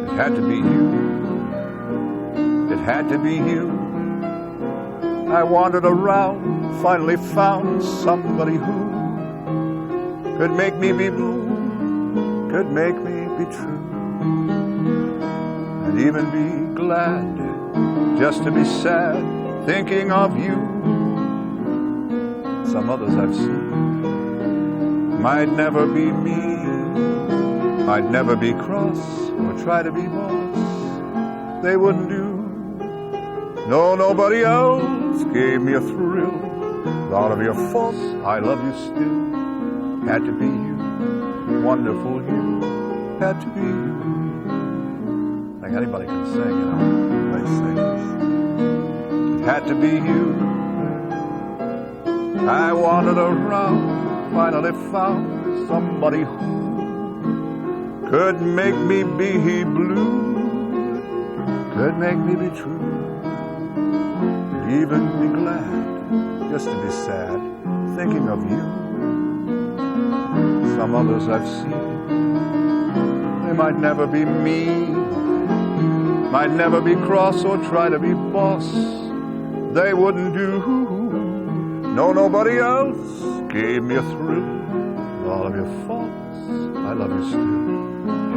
It had to be you. It had to be you. I wandered around, finally found somebody who could make me be blue, could make me be true, and even be glad just to be sad thinking of you. Some others I've seen might never be me. I'd never be cross or try to be boss. They wouldn't do. No, nobody else gave me a thrill. Thought of your faults, I love you still. Had to be you, wonderful you. Had to be you. I think anybody can sing, you know. They sing this. It had to be you. I wandered around, finally found somebody who could make me be blue, could make me be true, could even be glad just to be sad thinking of you. Some others I've seen, they might never be mean, might never be cross or try to be boss. They wouldn't do. No, nobody else gave me a thrill. All of your faults, I love you still.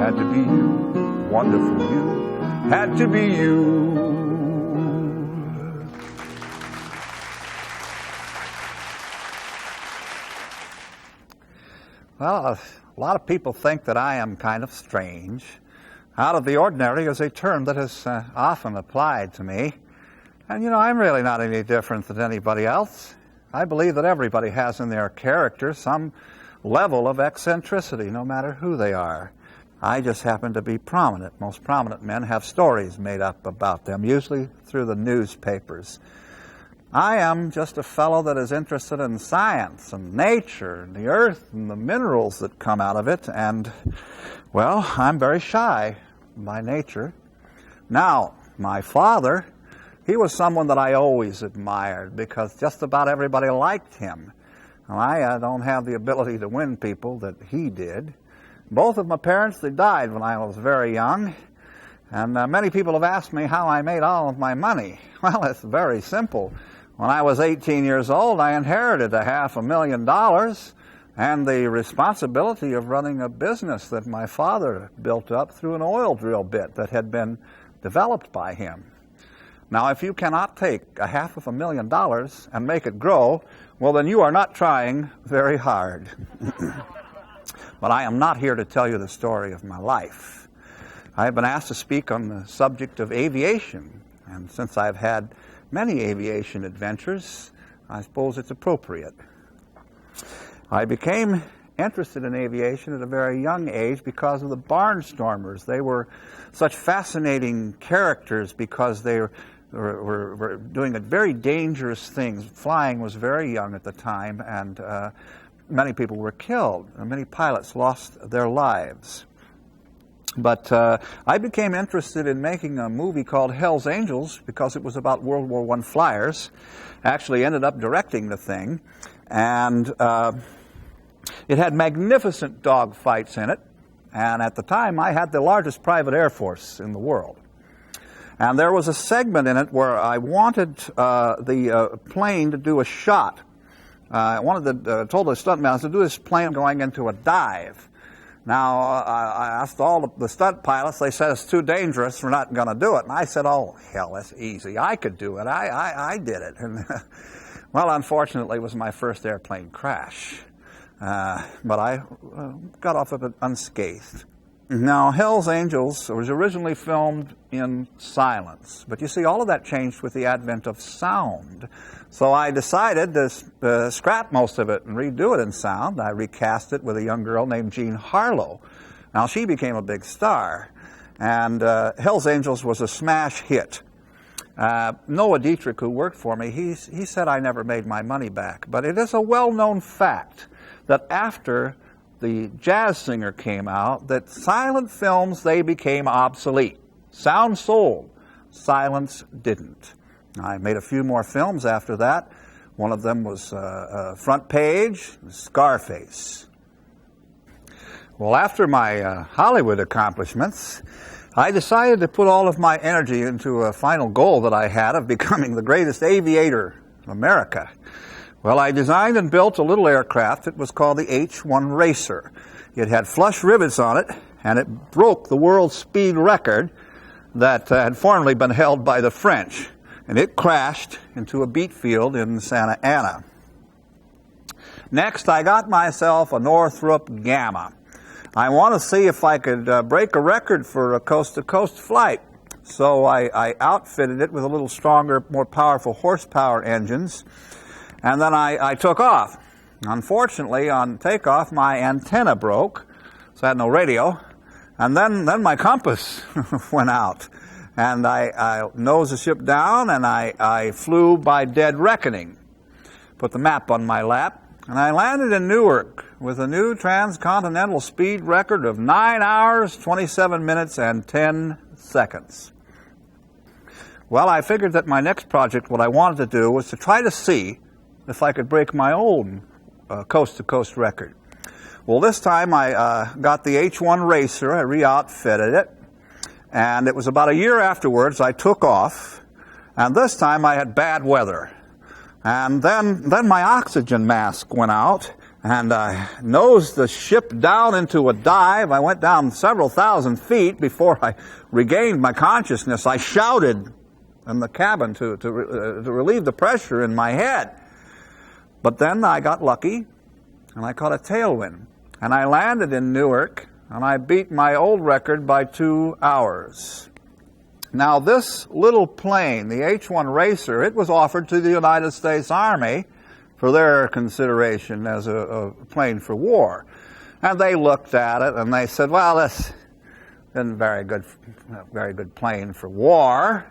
Had to be you, wonderful you, had to be you. Well, a lot of people think that I am kind of strange. Out of the ordinary is a term that is often applied to me. And, you know, I'm really not any different than anybody else. I believe that everybody has in their character some level of eccentricity, no matter who they are. I just happen to be prominent. Most prominent men have stories made up about them, usually through the newspapers. I am just a fellow that is interested in science and nature and the earth and the minerals that come out of it, and, well, I'm very shy by nature. Now, my father, he was someone that I always admired because just about everybody liked him. Well, I don't have the ability to win people that he did. Both of my parents, they died when I was very young, and many people have asked me how I made all of my money. Well, it's very simple. When I was 18 years old, I inherited $500,000 and the responsibility of running a business that my father built up through an oil drill bit that had been developed by him. Now, if you cannot take $500,000 and make it grow, well, then you are not trying very hard. But I am not here to tell you the story of my life. I have been asked to speak on the subject of aviation, and since I've had many aviation adventures, I suppose it's appropriate. I became interested in aviation at a very young age because of the barnstormers. They were such fascinating characters because they were doing very dangerous things. Flying was very young at the time, and many people were killed, and many pilots lost their lives. But I became interested in making a movie called Hell's Angels because it was about World War I flyers. Actually ended up directing the thing, and it had magnificent dogfights in it, and at the time I had the largest private air force in the world. And there was a segment in it where I wanted the plane to do a shot. I told the stuntman to do this plane going into a dive. Now, I asked all the stunt pilots. They said it's too dangerous. We're not going to do it. And I said, oh, hell, that's easy. I could do it. I did it. And well, unfortunately, it was my first airplane crash. But I got off of it unscathed. Now, Hell's Angels was originally filmed in silence. But you see, all of that changed with the advent of sound. So I decided to scrap most of it and redo it in sound. I recast it with a young girl named Jean Harlow. Now, she became a big star. and Hell's Angels was a smash hit. Noah Dietrich, who worked for me, he said I never made my money back. But it is a well-known fact that after the Jazz Singer came out, that silent films, they became obsolete. Sound sold, silence didn't. I made a few more films after that. One of them was Front Page, Scarface. Well, after my Hollywood accomplishments, I decided to put all of my energy into a final goal that I had of becoming the greatest aviator in America. Well, I designed and built a little aircraft. It was called the H-1 Racer. It had flush rivets on it, and it broke the world speed record that had formerly been held by the French. And it crashed into a beet field in Santa Ana. Next, I got myself a Northrop Gamma. I want to see if I could break a record for a coast-to-coast flight. So I outfitted it with a little stronger, more powerful horsepower engines, and then I took off. Unfortunately, on takeoff, my antenna broke, so I had no radio, and then my compass went out. And I nosed the ship down, and I flew by dead reckoning. Put the map on my lap, and I landed in Newark with a new transcontinental speed record of 9 hours, 27 minutes, and 10 seconds. Well, I figured that my next project, what I wanted to do, was to try to see if I could break my own coast-to-coast record. Well, this time I got the H-1 Racer, I re-outfitted it, and it was about a year afterwards I took off, and this time I had bad weather. And then my oxygen mask went out, and I nosed the ship down into a dive. I went down several thousand feet before I regained my consciousness. I shouted in the cabin to relieve the pressure in my head. But then I got lucky, and I caught a tailwind, and I landed in Newark, and I beat my old record by 2 hours. Now, this little plane, the H-1 Racer, it was offered to the United States Army for their consideration as a plane for war. And they looked at it, and they said, well, this isn't very good plane for war,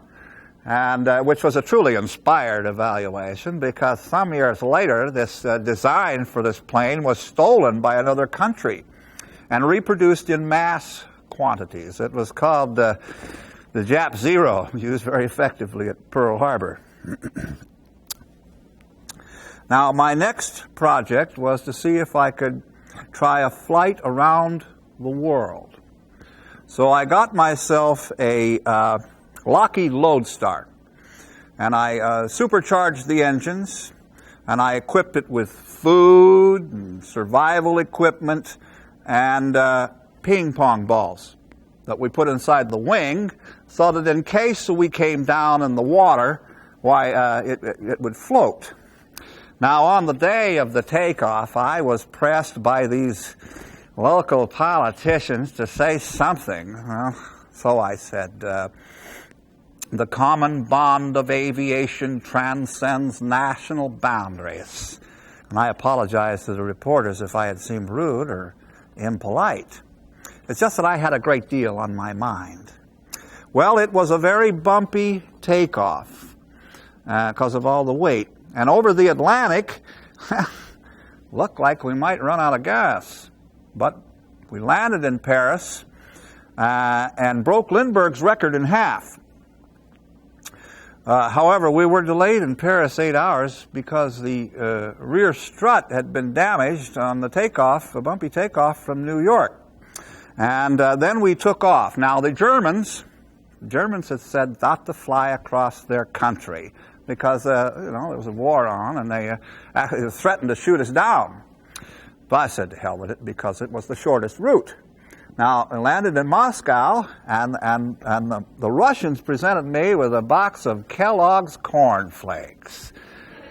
and which was a truly inspired evaluation, because some years later, this design for this plane was stolen by another country and reproduced in mass quantities. It was called the Jap Zero, used very effectively at Pearl Harbor. Now, my next project was to see if I could try a flight around the world. So I got myself a Lockheed Lodestar, and I supercharged the engines, and I equipped it with food and survival equipment and ping pong balls that we put inside the wing, so that in case we came down in the water, it would float. Now, on the day of the takeoff, I was pressed by these local politicians to say something. Well, so I said, the common bond of aviation transcends national boundaries. And I apologized to the reporters if I had seemed rude or impolite. It's just that I had a great deal on my mind. Well, it was a very bumpy takeoff because of all the weight. And over the Atlantic, looked like we might run out of gas. But we landed in Paris and broke Lindbergh's record in half. However, we were delayed in Paris 8 hours because the rear strut had been damaged on the takeoff, a bumpy takeoff from New York. And then we took off. Now, the Germans had said not to fly across their country because, there was a war on, and they actually threatened to shoot us down. But I said to hell with it because it was the shortest route. Now, I landed in Moscow, and the Russians presented me with a box of Kellogg's Corn Flakes.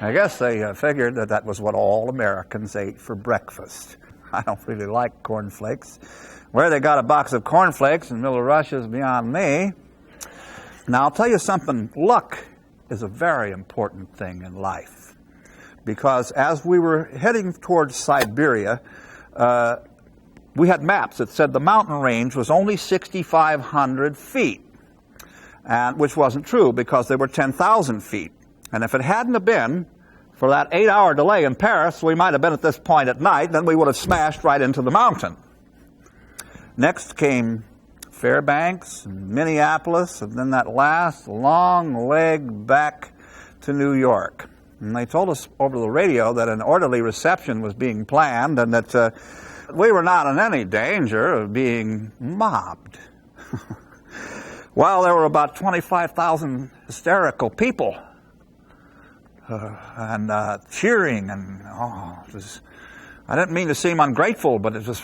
I guess they figured that was what all Americans ate for breakfast. I don't really like corn flakes. Where they got a box of corn flakes in the middle of Russia is beyond me. Now, I'll tell you something. Luck is a very important thing in life. Because as we were heading towards Siberia, we had maps that said the mountain range was only 6,500 feet, and which wasn't true because they were 10,000 feet. And if it hadn't have been for that 8-hour delay in Paris, we might have been at this point at night, then we would have smashed right into the mountain. Next came Fairbanks, and Minneapolis, and then that last long leg back to New York. And they told us over the radio that an orderly reception was being planned and that we were not in any danger of being mobbed. Well, there were about 25,000 hysterical people and cheering, and I didn't mean to seem ungrateful, but it was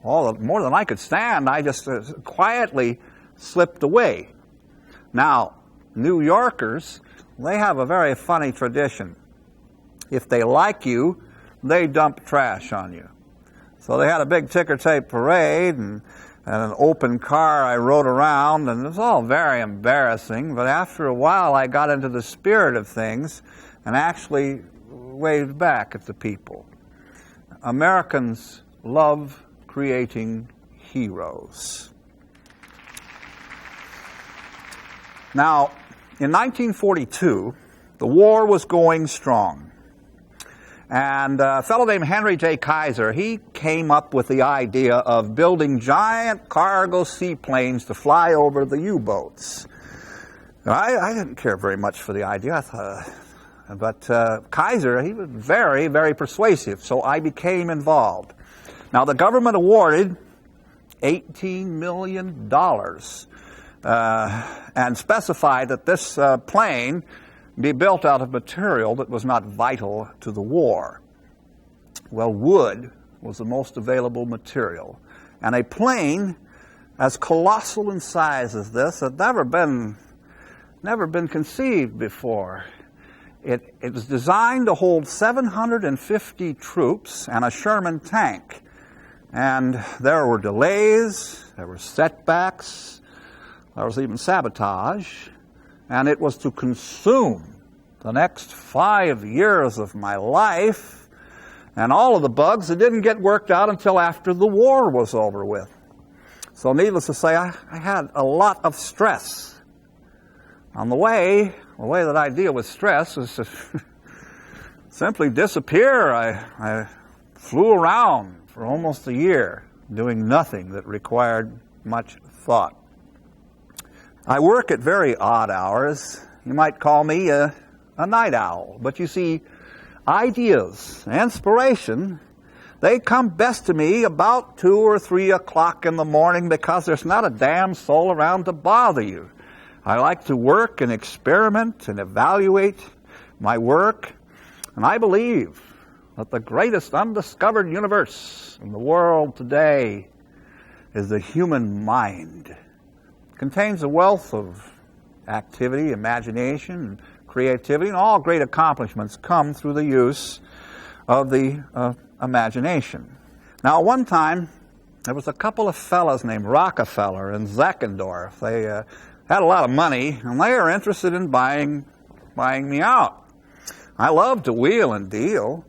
more than I could stand. I just quietly slipped away. Now, New Yorkers, they have a very funny tradition. If they like you, they dump trash on you. So they had a big ticker tape parade and an open car I rode around, and it was all very embarrassing, but after a while I got into the spirit of things and actually waved back at the people. Americans love creating heroes. Now, in 1942, the war was going strong. And a fellow named Henry J. Kaiser, he came up with the idea of building giant cargo seaplanes to fly over the U-boats. I didn't care very much for the idea, but Kaiser, he was very, very persuasive, so I became involved. Now, the government awarded $18 million and specified that this plane be built out of material that was not vital to the war. Well, wood was the most available material, and a plane as colossal in size as this had never been conceived before. It was designed to hold 750 troops and a Sherman tank, and there were delays, there were setbacks, there was even sabotage, and it was to consume the next 5 years of my life, and all of the bugs that didn't get worked out until after the war was over with. So needless to say, I had a lot of stress. On the way that I deal with stress is to simply disappear. I flew around for almost a year doing nothing that required much thought. I work at very odd hours. You might call me a night owl. But you see, ideas, inspiration, they come best to me about 2 or 3 o'clock in the morning because there's not a damn soul around to bother you. I like to work and experiment and evaluate my work, and I believe that the greatest undiscovered universe in the world today is the human mind. It contains a wealth of activity, imagination, and creativity, and all great accomplishments come through the use of the imagination. Now, one time, there was a couple of fellows named Rockefeller and Zeckendorf. They had a lot of money, and they were interested in buying me out. I love to wheel and deal,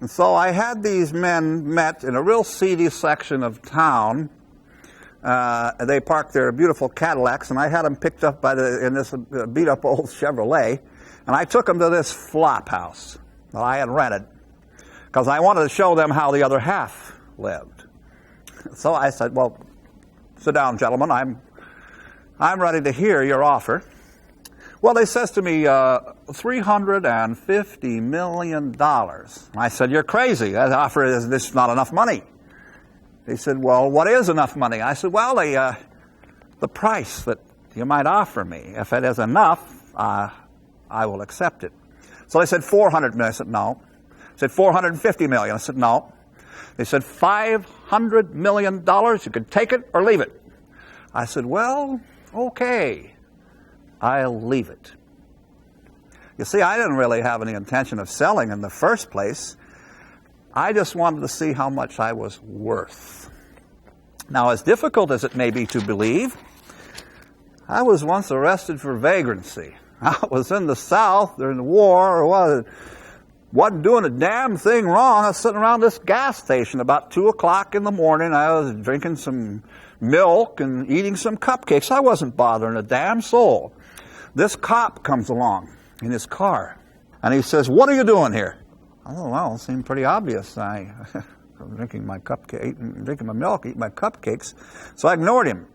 and so I had these men met in a real seedy section of town. They parked their beautiful Cadillacs, and I had them picked up in this beat-up old Chevrolet, and I took them to this flop house that I had rented because I wanted to show them how the other half lived. So I said, well, sit down, gentlemen. I'm ready to hear your offer. Well, they says to me, $350 million. I said, you're crazy. That offer is this not enough money. They said, well, what is enough money? I said, well, the price that you might offer me. If it is enough, I will accept it. So they said, $400 million. I said, no. They said, $450 million. I said, no. They said, $500 million. You could take it or leave it. I said, well, okay. I'll leave it. You see, I didn't really have any intention of selling in the first place. I just wanted to see how much I was worth. Now, as difficult as it may be to believe, I was once arrested for vagrancy. I was in the South during the war, Wasn't doing a damn thing wrong. I was sitting around this gas station about 2 o'clock in the morning. I was drinking some milk and eating some cupcakes. I wasn't bothering a damn soul. This cop comes along in his car, and he says, "What are you doing here?" I thought, well, it seemed pretty obvious. I'm drinking my cupcake, drinking my milk, eating my cupcakes. So I ignored him.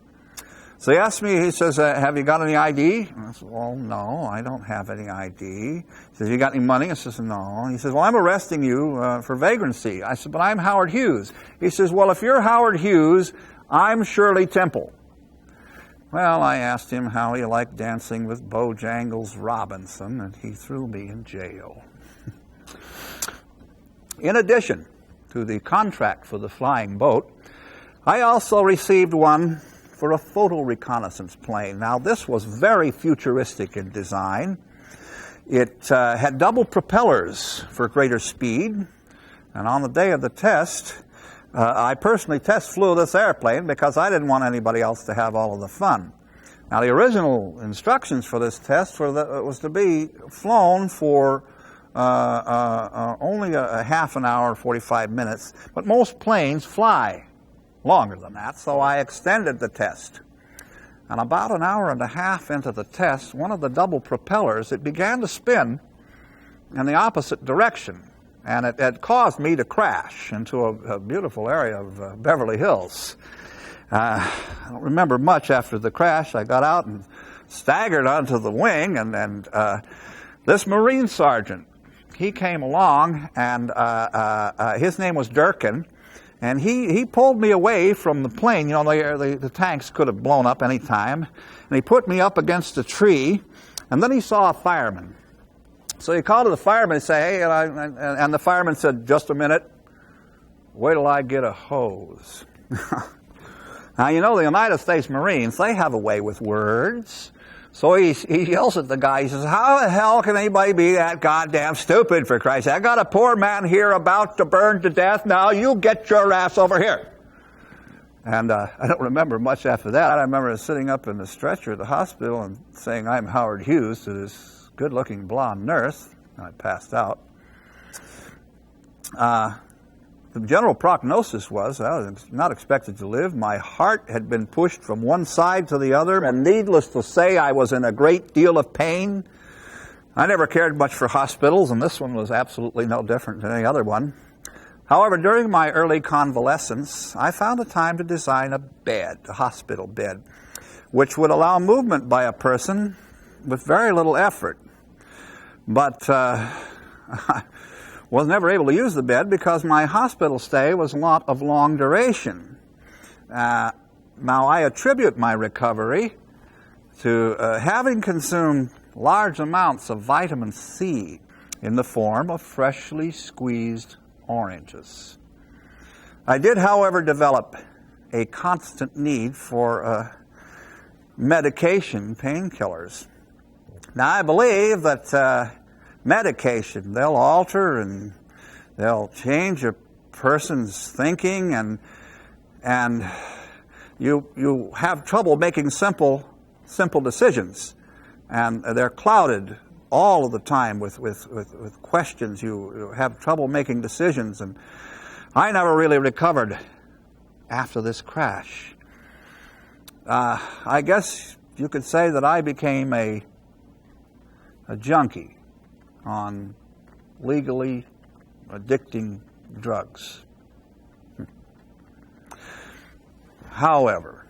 So he asked me, he says, "Have you got any ID?" And I said, "Well, no, I don't have any ID." He says, "You got any money?" I says, "No." He says, "Well, I'm arresting you for vagrancy." I said, "But I'm Howard Hughes." He says, "Well, if you're Howard Hughes, I'm Shirley Temple." Well, I asked him how he liked dancing with Bojangles Robinson, and he threw me in jail. In addition to the contract for the flying boat, I also received one for a photo reconnaissance plane. Now, this was very futuristic in design. It had double propellers for greater speed, and on the day of the test, I personally test flew this airplane because I didn't want anybody else to have all of the fun. Now, the original instructions for this test was to be flown for only a half an hour, 45 minutes, but most planes fly longer than that, so I extended the test. And about an hour and a half into the test, one of the double propellers, it began to spin in the opposite direction. And it caused me to crash into a beautiful area of Beverly Hills. I don't remember much after the crash. I got out and staggered onto the wing, and this Marine sergeant, he came along, and his name was Durkin, and he pulled me away from the plane. You know, the tanks could have blown up any time, and he put me up against a tree, and then he saw a fireman. So he called to the fireman and said, "Hey," and the fireman said, "Just a minute, wait till I get a hose." Now, you know, the United States Marines, they have a way with words. So he yells at the guy, he says, "How the hell can anybody be that goddamn stupid, for Christ's sake? I got a poor man here about to burn to death. Now you get your ass over here." And I don't remember much after that. I remember sitting up in the stretcher at the hospital and saying, "I'm Howard Hughes," to this good-looking blonde nurse. I passed out. The general prognosis was I was not expected to live. My heart had been pushed from one side to the other, and needless to say, I was in a great deal of pain. I never cared much for hospitals, and this one was absolutely no different than any other one. However, during my early convalescence, I found a time to design a bed, a hospital bed, which would allow movement by a person with very little effort. But I was never able to use the bed because my hospital stay was not of long duration. Now, I attribute my recovery to having consumed large amounts of vitamin C in the form of freshly squeezed oranges. I did, however, develop a constant need for medication, painkillers. Now, I believe that medication, they'll alter and they'll change a person's thinking, and you have trouble making simple decisions, and they're clouded all of the time with questions. You have trouble making decisions, and I never really recovered after this crash. I guess you could say that I became a junkie on legally addicting drugs. However,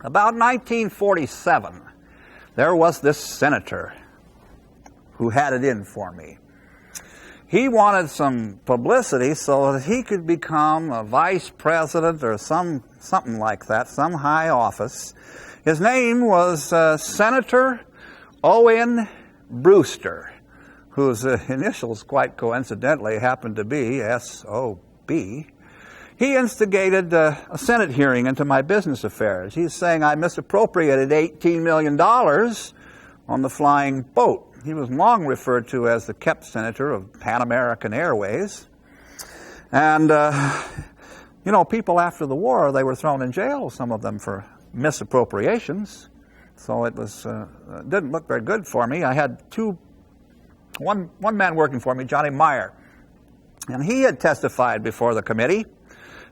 about 1947, there was this senator who had it in for me. He wanted some publicity so that he could become a vice president or something like that, some high office. His name was Senator Owen Brewster, whose initials quite coincidentally happened to be S.O.B. He instigated a Senate hearing into my business affairs. He's saying I misappropriated $18 million on the flying boat. He was long referred to as the kept senator of Pan American Airways. And, people after the war, they were thrown in jail, some of them for misappropriations. So it was didn't look very good for me. I had two one man working for me, Johnny Meyer. And he had testified before the committee,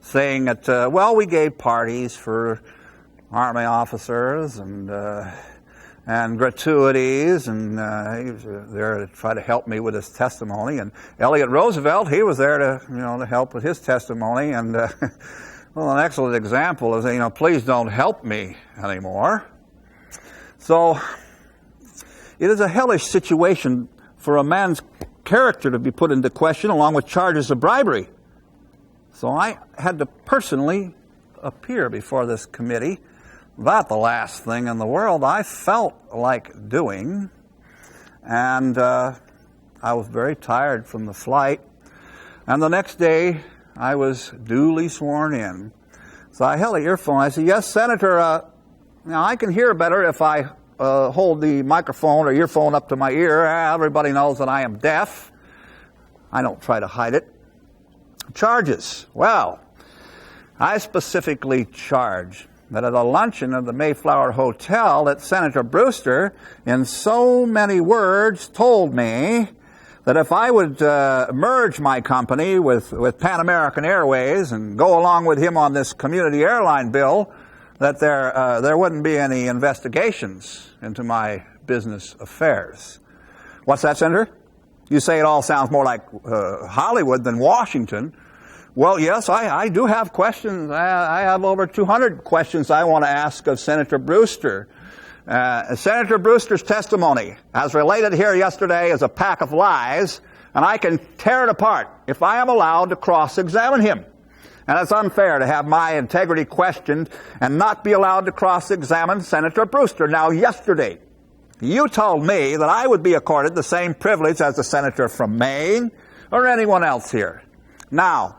saying that, well, we gave parties for Army officers and gratuities, and he was there to try to help me with his testimony. And Elliott Roosevelt, he was there to help with his testimony. And well, an excellent example is, please don't help me anymore. So it is a hellish situation for a man's character to be put into question along with charges of bribery. So I had to personally appear before this committee. About the last thing in the world I felt like doing. And I was very tired from the flight. And the next day, I was duly sworn in. So I held an earphone. I said, yes, Senator, now I can hear better if I hold the microphone or earphone up to my ear. Everybody knows that I am deaf. I don't try to hide it. Charges. Well, I specifically charge that at a luncheon of the Mayflower Hotel that Senator Brewster, in so many words, told me that if I would merge my company with Pan American Airways and go along with him on this community airline bill, that there wouldn't be any investigations into my business affairs. What's that, Senator? You say it all sounds more like Hollywood than Washington. Well, yes, I do have questions. I have over 200 questions I want to ask of Senator Brewster. Senator Brewster's testimony, as related here yesterday, is a pack of lies, and I can tear it apart if I am allowed to cross-examine him. And it's unfair to have my integrity questioned and not be allowed to cross-examine Senator Brewster. Now, yesterday, you told me that I would be accorded the same privilege as the senator from Maine or anyone else here. Now,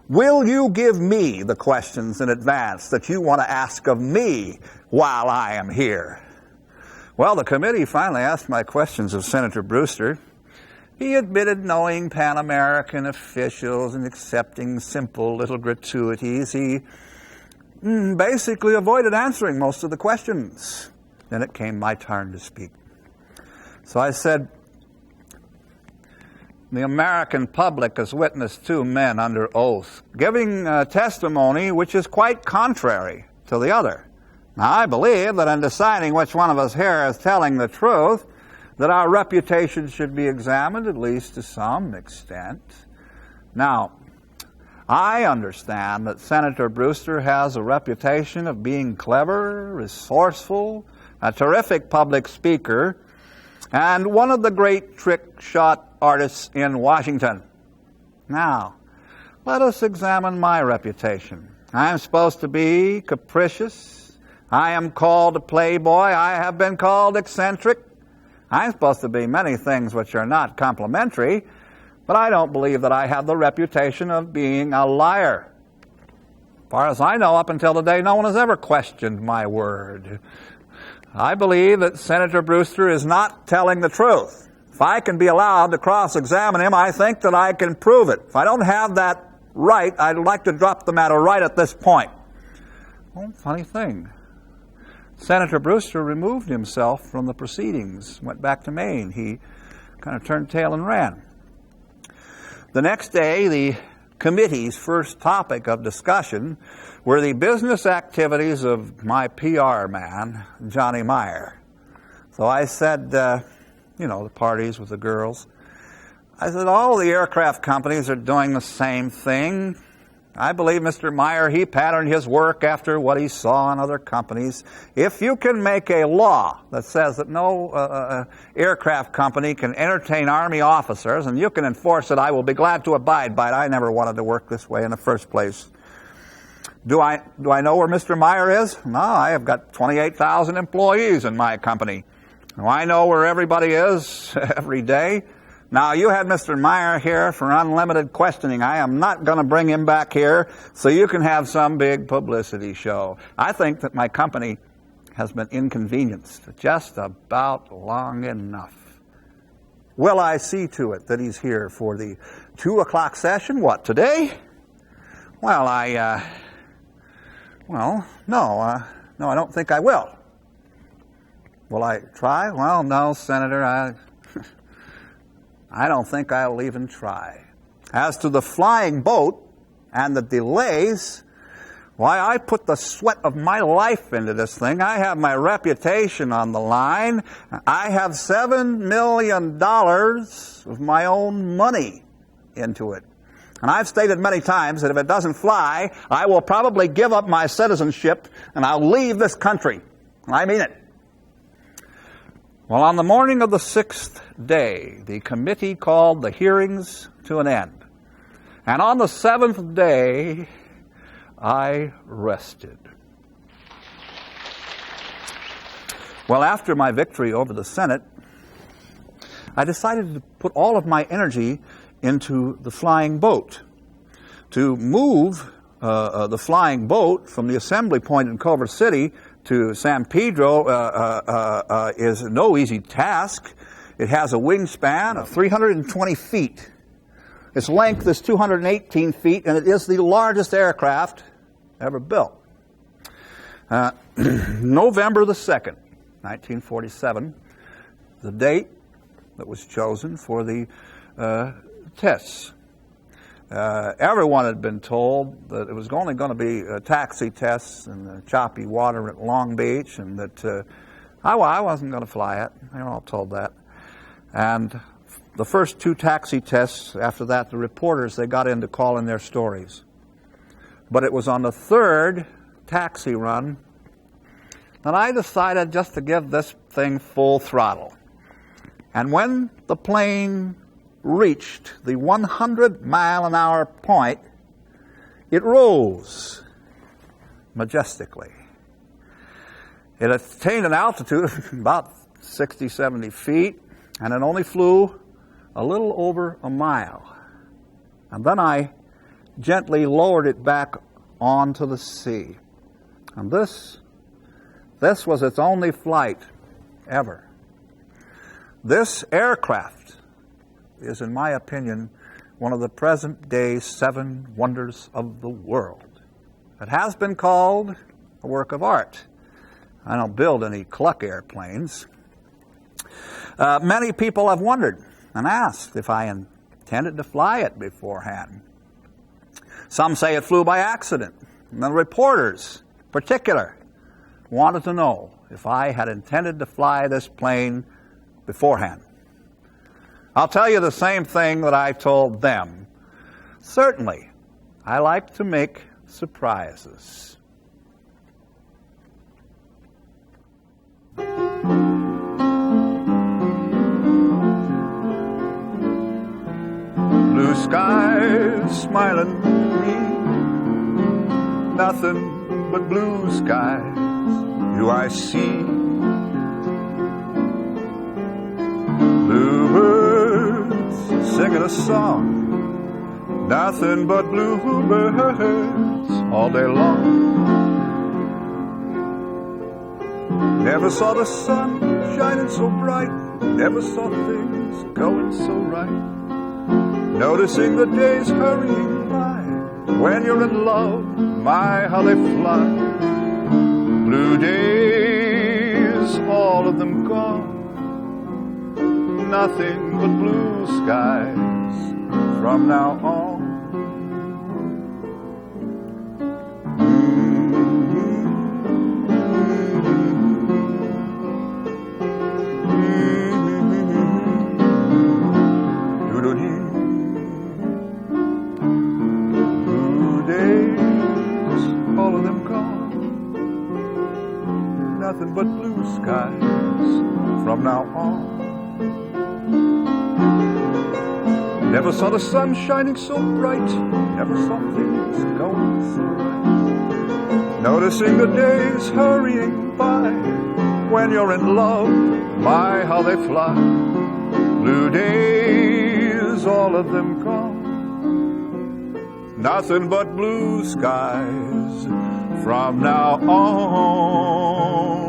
will you give me the questions in advance that you want to ask of me while I am here? Well, the committee finally asked my questions of Senator Brewster. He admitted knowing Pan American officials and accepting simple little gratuities. He basically avoided answering most of the questions. Then it came my turn to speak. So I said, the American public has witnessed two men under oath giving testimony which is quite contrary to the other. Now, I believe that in deciding which one of us here is telling the truth, that our reputation should be examined, at least to some extent. Now, I understand that Senator Brewster has a reputation of being clever, resourceful, a terrific public speaker, and one of the great trick-shot artists in Washington. Now, let us examine my reputation. I am supposed to be capricious. I am called a playboy. I have been called eccentric. I'm supposed to be many things which are not complimentary, but I don't believe that I have the reputation of being a liar. As far as I know, up until today, no one has ever questioned my word. I believe that Senator Brewster is not telling the truth. If I can be allowed to cross-examine him, I think that I can prove it. If I don't have that right, I'd like to drop the matter right at this point. Well, funny thing. Senator Brewster removed himself from the proceedings, went back to Maine. He kind of turned tail and ran. The next day, the committee's first topic of discussion were the business activities of my PR man, Johnny Meyer. So I said, the parties with the girls. I said, all the aircraft companies are doing the same thing. I believe Mr. Meyer, he patterned his work after what he saw in other companies. If you can make a law that says that no aircraft company can entertain Army officers, and you can enforce it, I will be glad to abide by it. I never wanted to work this way in the first place. Do I know where Mr. Meyer is? No, I have got 28,000 employees in my company. Do I know where everybody is every day? Now, you had Mr. Meyer here for unlimited questioning. I am not going to bring him back here so you can have some big publicity show. I think that my company has been inconvenienced just about long enough. Will I see to it that he's here for the 2 o'clock session? What, today? Well, no, I don't think I will. Will I try? Well, no, Senator, I don't think I'll even try. As to the flying boat and the delays, why, I put the sweat of my life into this thing. I have my reputation on the line. I have $7 million of my own money into it. And I've stated many times that if it doesn't fly, I will probably give up my citizenship and I'll leave this country. And I mean it. Well, on the morning of the 6th day, the committee called the hearings to an end. And on the 7th day, I rested. Well, after my victory over the Senate, I decided to put all of my energy into the flying boat. To move the flying boat from the assembly point in Culver City to San Pedro is no easy task. It has a wingspan of 320 feet. Its length is 218 feet, and it is the largest aircraft ever built. November the 2nd, 1947, the date that was chosen for the tests. Everyone had been told that it was only going to be taxi tests in choppy water at Long Beach, and that I wasn't going to fly it. They were all told that. And the first 2 taxi tests, after that, the reporters, they got in to call in their stories. But it was on the 3rd taxi run that I decided just to give this thing full throttle. And when the plane reached the 100-mile-an-hour point, it rose majestically. It attained an altitude of about 60, 70 feet, and it only flew a little over a mile. And then I gently lowered it back onto the sea. And this was its only flight ever. This aircraft is, in my opinion, one of the present-day 7 wonders of the world. It has been called a work of art. I don't build any Cluck airplanes. Many people have wondered and asked if I intended to fly it beforehand. Some say it flew by accident. And the reporters, in particular, wanted to know if I had intended to fly this plane beforehand. I'll tell you the same thing that I told them. Certainly, I like to make surprises. Blue skies smiling at me, nothing but blue skies do I see. Bluebirds singing a song, nothing but bluebirds all day long. Never saw the sun shining so bright, never saw things going so right. Noticing the days hurrying by, when you're in love, my, how they fly. Blue days, all of them gone, nothing but blue skies from now on. Nothing but blue skies from now on. Never saw the sun shining so bright, never saw things going so right. Noticing the days hurrying by, when you're in love, my, how they fly. Blue days, all of them gone, nothing but blue skies from now on.